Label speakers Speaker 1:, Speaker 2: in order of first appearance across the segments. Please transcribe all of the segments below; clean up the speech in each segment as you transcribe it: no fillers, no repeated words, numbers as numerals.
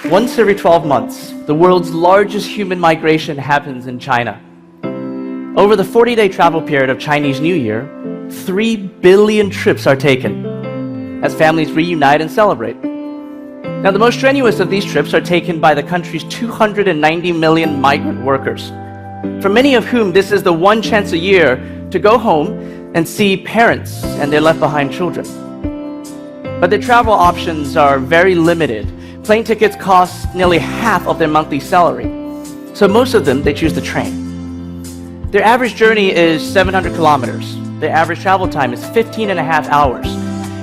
Speaker 1: Once every 12 months, the world's largest human migration happens in China. Over the 40-day travel period of Chinese New Year, 3 billion trips are taken as families reunite and celebrate. Now, the most strenuous of these trips are taken by the country's 290 million migrant workers, for many of whom this is the one chance a year to go home and see parents and their left-behind children. But their travel options are very limited. Plane tickets cost nearly half of their monthly salary, so most of them, they choose the train. Their average journey is 700 kilometers. Their average travel time is 15.5 hours.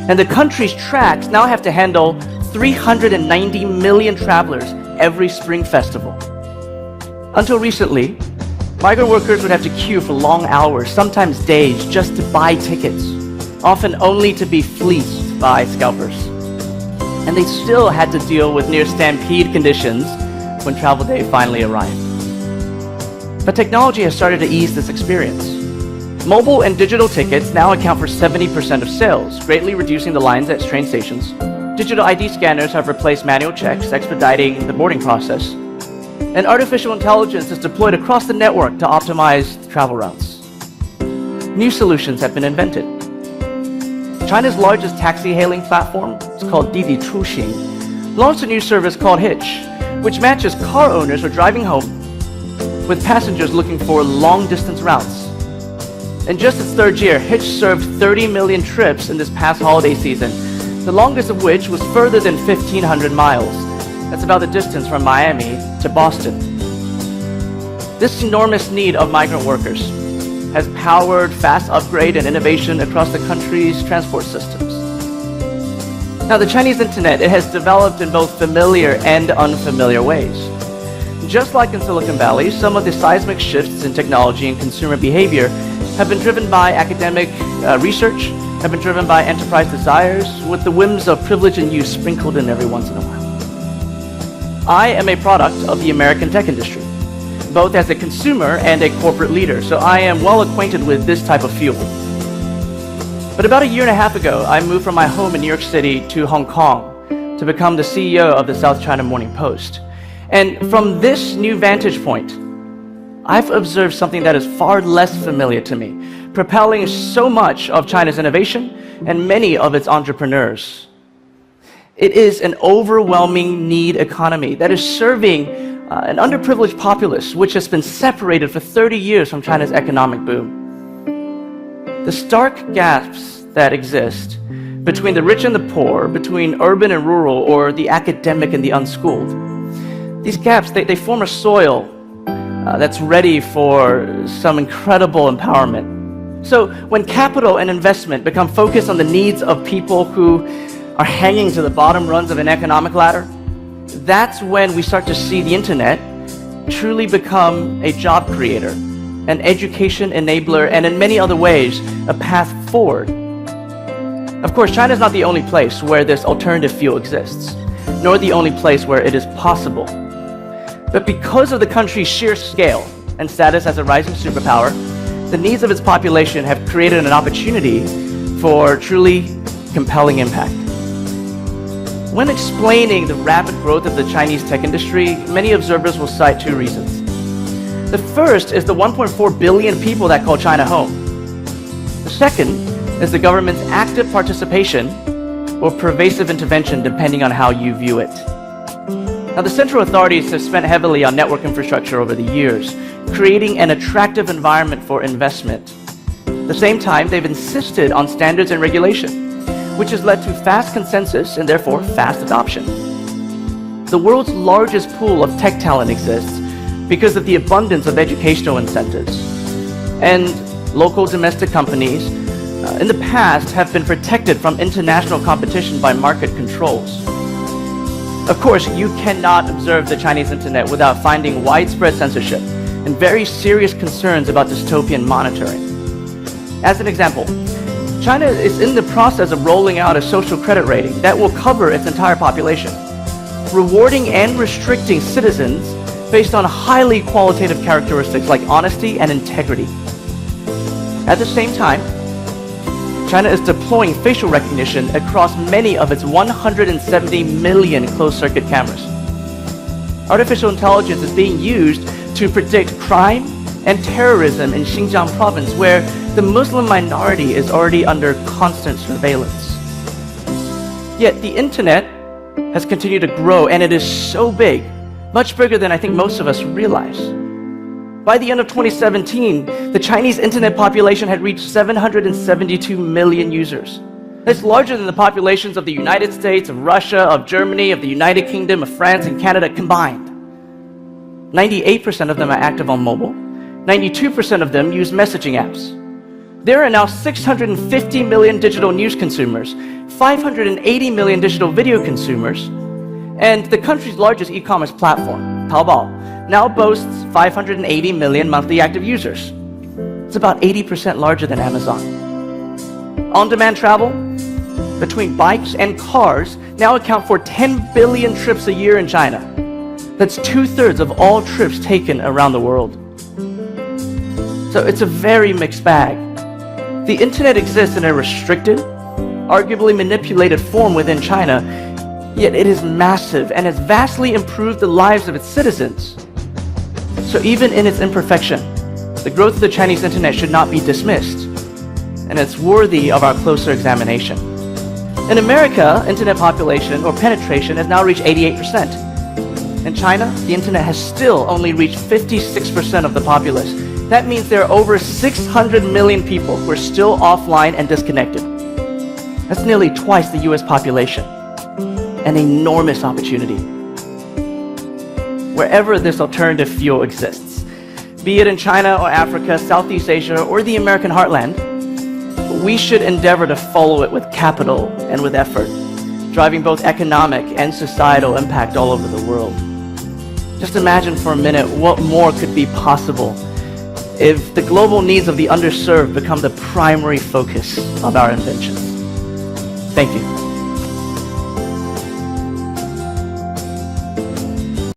Speaker 1: And the country's tracks now have to handle 390 million travelers every spring festival. Until recently, migrant workers would have to queue for long hours, sometimes days, just to buy tickets, often only to be fleeced by scalpers. And they still had to deal with near stampede conditions when travel day finally arrived. But technology has started to ease this experience. Mobile and digital tickets now account for 70% of sales, greatly reducing the lines at train stations. Digital ID scanners have replaced manual checks, expediting the boarding process. And artificial intelligence is deployed across the network to optimize travel routes. New solutions have been invented. China's largest taxi-hailing platform, it's called Didi Chuxing, launched a new service called Hitch, which matches car owners who are driving home with passengers looking for long-distance routes. In just its third year, Hitch served 30 million trips in this past holiday season, the longest of which was further than 1,500 miles. That's about the distance from Miami to Boston. This enormous need of migrant workers has powered fast upgrade and innovation across the country's transport systems. Now, the Chinese internet, it has developed in both familiar and unfamiliar ways. Just like in Silicon Valley, some of the seismic shifts in technology and consumer behavior have been driven by academic research, have been driven by enterprise desires, with the whims of privilege and use sprinkled in every once in a while. I am a product of the American tech industry, both as a consumer and a corporate leader, so I am well acquainted with this type of fuel. But about 1.5 years ago, I moved from my home in New York City to Hong Kong to become the CEO of the South China Morning Post. And from this new vantage point, I've observed something that is far less familiar to me, propelling so much of China's innovation and many of its entrepreneurs. It is an overwhelming need economy that is serving an underprivileged populace which has been separated for 30 years from China's economic boom. The stark gaps that exist between the rich and the poor, between urban and rural, or the academic and the unschooled, these gaps, they form a soil that's ready for some incredible empowerment. So when capital and investment become focused on the needs of people who are hanging to the bottom rungs of an economic ladder, that's when we start to see the internet truly become a job creator, an education enabler, and in many other ways, a path forward. Of course, China is not the only place where this alternative fuel exists, nor the only place where it is possible. But because of the country's sheer scale and status as a rising superpower, the needs of its population have created an opportunity for truly compelling impact. When explaining the rapid growth of the Chinese tech industry, many observers will cite two reasons. The first is the 1.4 billion people that call China home. The second is the government's active participation or pervasive intervention, depending on how you view it. Now, the central authorities have spent heavily on network infrastructure over the years, creating an attractive environment for investment. At the same time, they've insisted on standards and regulation, which has led to fast consensus and therefore fast adoption. The world's largest pool of tech talent exists because of the abundance of educational incentives. And local domestic companies in the past have been protected from international competition by market controls. Of course, you cannot observe the Chinese internet without finding widespread censorship and very serious concerns about dystopian monitoring. As an example, China is in the process of rolling out a social credit rating that will cover its entire population, rewarding and restricting citizens based on highly qualitative characteristics like honesty and integrity. At the same time, China is deploying facial recognition across many of its 170 million closed-circuit cameras. Artificial intelligence is being used to predict crime and terrorism in Xinjiang province, where the Muslim minority is already under constant surveillance. Yet the internet has continued to grow, and it is so big, much bigger than I think most of us realize. By the end of 2017, the Chinese internet population had reached 772 million users. That's larger than the populations of the United States, of Russia, of Germany, of the United Kingdom, of France, and Canada combined. 98% of them are active on mobile. 92% of them use messaging apps. There are now 650 million digital news consumers, 580 million digital video consumers, and the country's largest e-commerce platform, Taobao, now boasts 580 million monthly active users. It's about 80% larger than Amazon. On-demand travel between bikes and cars now account for 10 billion trips a year in China. That's 2/3 of all trips taken around the world. So it's a very mixed bag. The internet exists in a restricted, arguably manipulated form within China, yet it is massive and has vastly improved the lives of its citizens. So even in its imperfection, the growth of the Chinese internet should not be dismissed, and it's worthy of our closer examination. In America, internet population or penetration has now reached 88%. In China, the internet has still only reached 56% of the populace. That means there are over 600 million people who are still offline and disconnected. That's nearly twice the US population. An enormous opportunity. Wherever this alternative fuel exists, be it in China or Africa, Southeast Asia, or the American heartland, we should endeavor to follow it with capital and with effort, driving both economic and societal impact all over the world. Just imagine for a minute what more could be possible if the global needs of the underserved become the primary focus of our inventions. Thank you.